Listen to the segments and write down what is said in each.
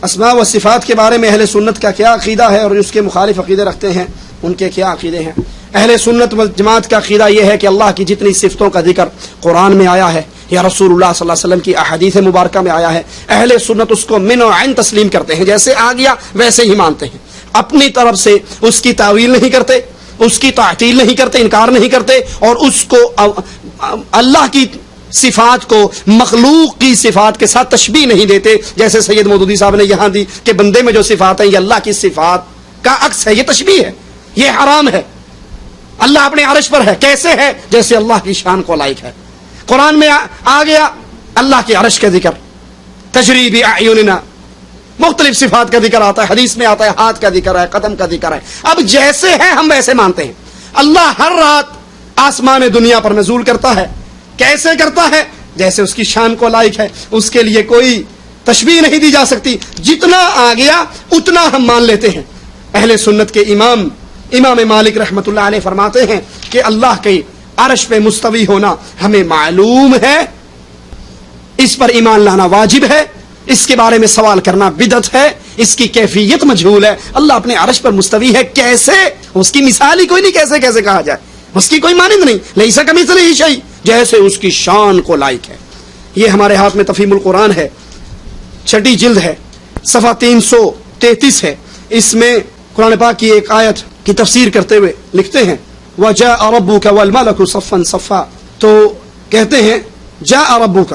اسماء و صفات کے بارے میں اہل سنت کا کیا عقیدہ ہے اور اس کے مخالف عقیدے رکھتے ہیں، ان کے کیا عقیدے ہیں؟ اہل سنت والجماعت کا عقیدہ یہ ہے کہ اللہ کی جتنی صفتوں کا ذکر قرآن میں آیا ہے یا رسول اللہ صلی اللہ علیہ وسلم کی احادیث مبارکہ میں آیا ہے، اہل سنت اس کو من و عین تسلیم کرتے ہیں، جیسے آ گیا ویسے ہی مانتے ہیں، اپنی طرف سے اس کی تعویل نہیں کرتے، اس کی تعطیل نہیں کرتے، انکار نہیں کرتے، اور اس کو اللہ کی صفات کو مخلوق کی صفات کے ساتھ تشبیہ نہیں دیتے، جیسے سید مودودی صاحب نے یہاں دی کہ بندے میں جو صفات ہیں یہ اللہ کی صفات کا عکس ہے، یہ تشبیہ ہے، یہ حرام ہے۔ اللہ اپنے عرش پر ہے، کیسے ہے؟ جیسے اللہ کی شان کو لائق ہے۔ قرآن میں آ گیا اللہ کے عرش کا ذکر، تجری بأعیننا، مختلف صفات کا ذکر آتا ہے، حدیث میں آتا ہے ہاتھ کا ذکر ہے، قدم کا ذکر ہے۔ اب جیسے ہے ہم ویسے مانتے ہیں۔ اللہ ہر رات آسمان دنیا پر نزول کرتا ہے، کیسے کرتا ہے؟ جیسے اس کی شان کو لائق ہے، اس کے لیے کوئی تشبیہ نہیں دی جا سکتی، جتنا آ گیا اتنا ہم مان لیتے ہیں۔ اہل سنت کے امام مالک رحمت اللہ علیہ فرماتے ہیں کہ اللہ کے عرش پہ مستوی ہونا ہمیں معلوم ہے، اس پر ایمان لانا واجب ہے، اس کے بارے میں سوال کرنا بدعت ہے، اس کی کیفیت مجہول ہے۔ اللہ اپنے عرش پر مستوی ہے، کیسے؟ اس کی مثال ہی کوئی نہیں، کیسے کیسے کہا جائے، اس کی کوئی مانند نہیں، لیسا کمثلہ شیء، جیسے اس کی شان کو لائق ہے۔ یہ ہمارے ہاتھ میں تفہیم القرآن ہے، 6 جلد ہے، صفحہ 333 ہے۔ اس میں قرآن پاک کی ایک آیت کی تفسیر کرتے ہوئے لکھتے ہیں وَجَاءَ رَبُّكَ وَالْمَلَكُ صَفًّا صَفًّا، تو کہتے ہیں جاء ربک،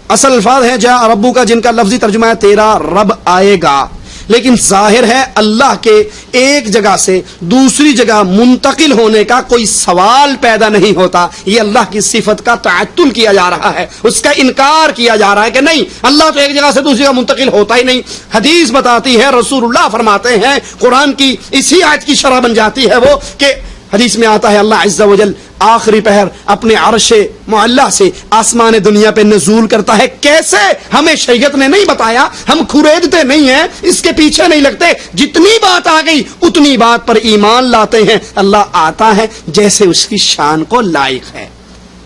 اصل الفاظ ہیں جاء ربک جن کا لفظی ترجمہ ہے تیرا رب آئے گا، لیکن ظاہر ہے اللہ کے ایک جگہ سے دوسری جگہ منتقل ہونے کا کوئی سوال پیدا نہیں ہوتا، یہ اللہ کی صفت کا تعطل کیا جا رہا ہے، اس کا انکار کیا جا رہا ہے کہ نہیں، اللہ تو ایک جگہ سے دوسری جگہ منتقل ہوتا ہی نہیں۔ حدیث بتاتی ہے، رسول اللہ فرماتے ہیں، قرآن کی اسی آیت کی شرح بن جاتی ہے وہ کہ حدیث میں آتا ہے اللہ عز و جل آخری پہر اپنے عرش معلی سے آسمان دنیا پہ نزول کرتا ہے، کیسے؟ ہمیں شریعت نے نہیں بتایا، ہم کھریدتے نہیں ہیں، اس کے پیچھے نہیں لگتے، جتنی بات آ گئی اتنی بات پر ایمان لاتے ہیں۔ اللہ آتا ہے جیسے اس کی شان کو لائق ہے،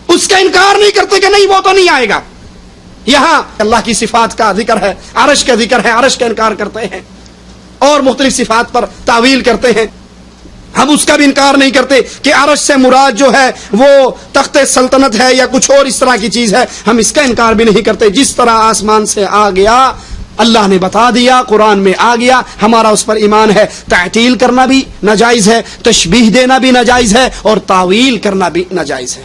اس کا انکار نہیں کرتے کہ نہیں وہ تو نہیں آئے گا۔ یہاں اللہ کی صفات کا ذکر ہے، عرش کا ذکر ہے، عرش کا انکار کرتے ہیں اور مختلف صفات پر تعویل کرتے ہیں۔ ہم اس کا بھی انکار نہیں کرتے کہ عرش سے مراد جو ہے وہ تخت سلطنت ہے یا کچھ اور اس طرح کی چیز ہے، ہم اس کا انکار بھی نہیں کرتے۔ جس طرح آسمان سے آ گیا اللہ نے بتا دیا، قرآن میں آ گیا، ہمارا اس پر ایمان ہے۔ تعطیل کرنا بھی ناجائز ہے، تشبیہ دینا بھی ناجائز ہے، اور تعویل کرنا بھی ناجائز ہے۔